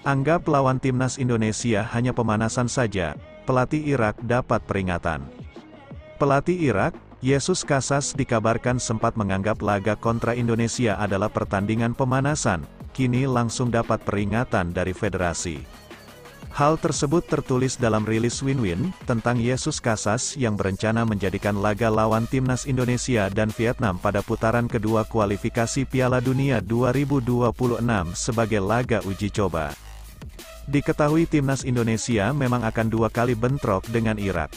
Anggap lawan timnas Indonesia hanya pemanasan saja, pelatih Irak dapat peringatan. Pelatih Irak, Jesus Casas dikabarkan sempat menganggap laga kontra Indonesia adalah pertandingan pemanasan, kini langsung dapat peringatan dari federasi. Hal tersebut tertulis dalam rilis Win-Win, tentang Jesus Casas yang berencana menjadikan laga lawan timnas Indonesia dan Vietnam pada putaran kedua kualifikasi Piala Dunia 2026 sebagai laga uji coba. Diketahui timnas Indonesia memang akan 2 kali bentrok dengan Irak.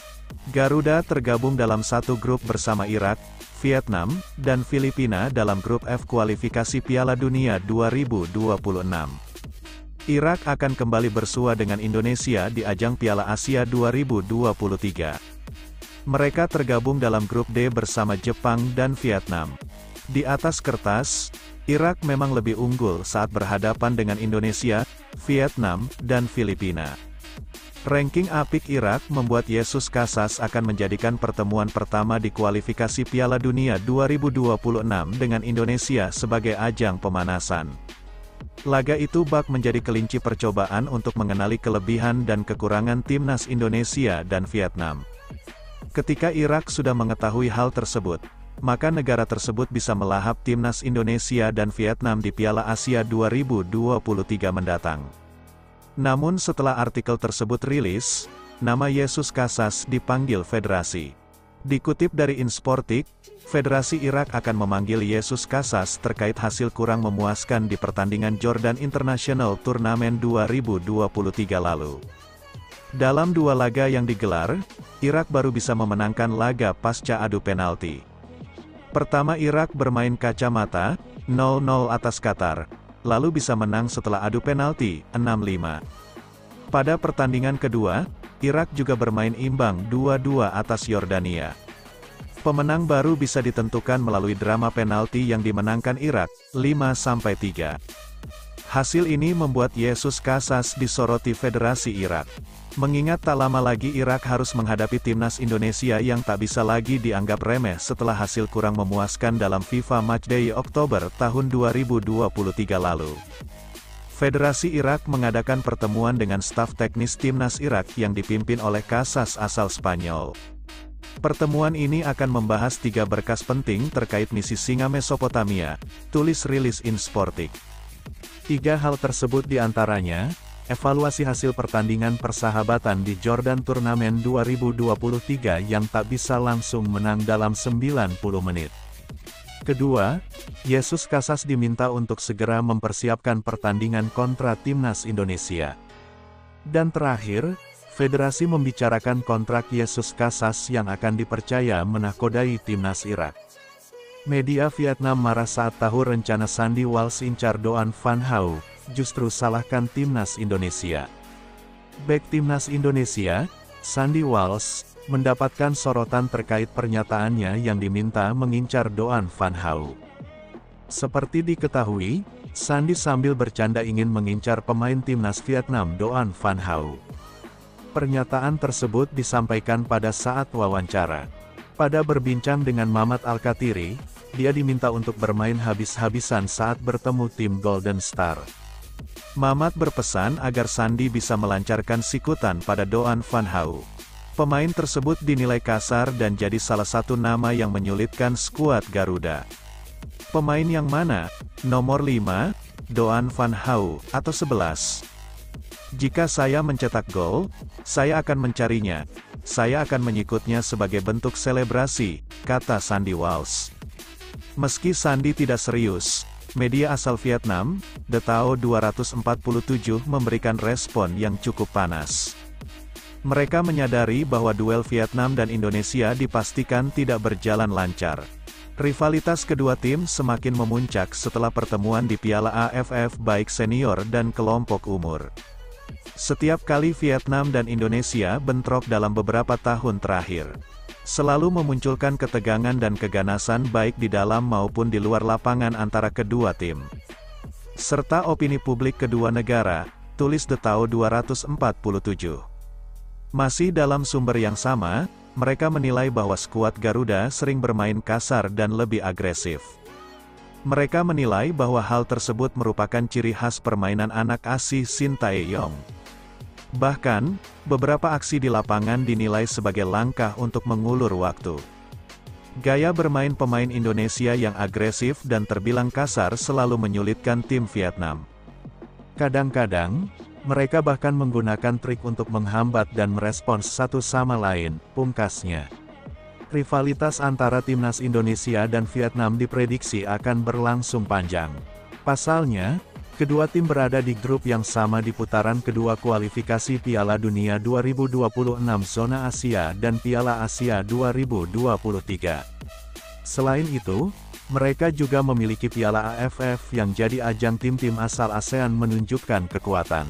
Garuda tergabung dalam satu grup bersama Irak, Vietnam, dan Filipina dalam grup F kualifikasi Piala Dunia 2026. Irak akan kembali bersua dengan Indonesia di ajang Piala Asia 2023. Mereka tergabung dalam grup D bersama Jepang dan Vietnam. Di atas kertas, Irak memang lebih unggul saat berhadapan dengan Indonesia, Vietnam, dan Filipina. Ranking apik Irak membuat Jesus Casas akan menjadikan pertemuan pertama di kualifikasi Piala Dunia 2026 dengan Indonesia sebagai ajang pemanasan. Laga itu bak menjadi kelinci percobaan untuk mengenali kelebihan dan kekurangan timnas Indonesia dan Vietnam. Ketika Irak sudah mengetahui hal tersebut, maka negara tersebut bisa melahap timnas Indonesia dan Vietnam di Piala Asia 2023 mendatang. Namun setelah artikel tersebut rilis, nama Jesus Casas dipanggil federasi. Dikutip dari Insportik, Federasi Irak akan memanggil Jesus Casas terkait hasil kurang memuaskan di pertandingan Jordan International Turnamen 2023 lalu. Dalam 2 laga yang digelar, Irak baru bisa memenangkan laga pasca adu penalti. Pertama Irak bermain kacamata, 0-0 atas Qatar, lalu bisa menang setelah adu penalti, 6-5. Pada pertandingan kedua, Irak juga bermain imbang 2-2 atas Yordania. Pemenang baru bisa ditentukan melalui drama penalti yang dimenangkan Irak, 5-3. Hasil ini membuat Jesus Casas disoroti Federasi Irak. Mengingat tak lama lagi Irak harus menghadapi timnas Indonesia yang tak bisa lagi dianggap remeh setelah hasil kurang memuaskan dalam FIFA Matchday Oktober tahun 2023 lalu. Federasi Irak mengadakan pertemuan dengan staf teknis timnas Irak yang dipimpin oleh Casas asal Spanyol. Pertemuan ini akan membahas 3 berkas penting terkait misi Singa Mesopotamia, tulis rilis Insportik. 3 hal tersebut diantaranya, evaluasi hasil pertandingan persahabatan di Jordan Turnamen 2023 yang tak bisa langsung menang dalam 90 menit. Kedua, Jesus Casas diminta untuk segera mempersiapkan pertandingan kontra timnas Indonesia. Dan terakhir, Federasi membicarakan kontrak Jesus Casas yang akan dipercaya menakodai timnas Irak. Media Vietnam marah saat tahu rencana Sandy Walsh incar Doan Van Hau, justru salahkan timnas Indonesia. Bek timnas Indonesia, Sandy Walsh, mendapatkan sorotan terkait pernyataannya yang diminta mengincar Doan Van Hau. Seperti diketahui, Sandy sambil bercanda ingin mengincar pemain timnas Vietnam Doan Van Hau. Pernyataan tersebut disampaikan pada saat wawancara. Pada berbincang dengan Mamat Al-Katiri, dia diminta untuk bermain habis-habisan saat bertemu tim Golden Star. Mamat berpesan agar Sandy bisa melancarkan sikutan pada Doan Van Hau. Pemain tersebut dinilai kasar dan jadi salah satu nama yang menyulitkan skuad Garuda. Pemain yang mana? Nomor 5, Doan Van Hau, atau 11? Jika saya mencetak gol, saya akan mencarinya. Saya akan menyikutnya sebagai bentuk selebrasi, kata Sandy Walsh. Meski Sandy tidak serius, media asal Vietnam, The Tao 247 memberikan respon yang cukup panas. Mereka menyadari bahwa duel Vietnam dan Indonesia dipastikan tidak berjalan lancar. Rivalitas kedua tim semakin memuncak setelah pertemuan di Piala AFF baik senior dan kelompok umur. Setiap kali Vietnam dan Indonesia bentrok dalam beberapa tahun terakhir, selalu memunculkan ketegangan dan keganasan baik di dalam maupun di luar lapangan antara kedua tim. Serta opini publik kedua negara, tulis The Tao 247. Masih dalam sumber yang sama, mereka menilai bahwa skuad Garuda sering bermain kasar dan lebih agresif. Mereka menilai bahwa hal tersebut merupakan ciri khas permainan anak asuh Shin Tae-yong. Bahkan, beberapa aksi di lapangan dinilai sebagai langkah untuk mengulur waktu. Gaya bermain pemain Indonesia yang agresif dan terbilang kasar selalu menyulitkan tim Vietnam. Kadang-kadang, mereka bahkan menggunakan trik untuk menghambat dan merespons satu sama lain, pungkasnya. Rivalitas antara timnas Indonesia dan Vietnam diprediksi akan berlangsung panjang. Pasalnya, kedua tim berada di grup yang sama di putaran kedua kualifikasi Piala Dunia 2026 Zona Asia dan Piala Asia 2023. Selain itu, mereka juga memiliki Piala AFF yang jadi ajang tim-tim asal ASEAN menunjukkan kekuatan.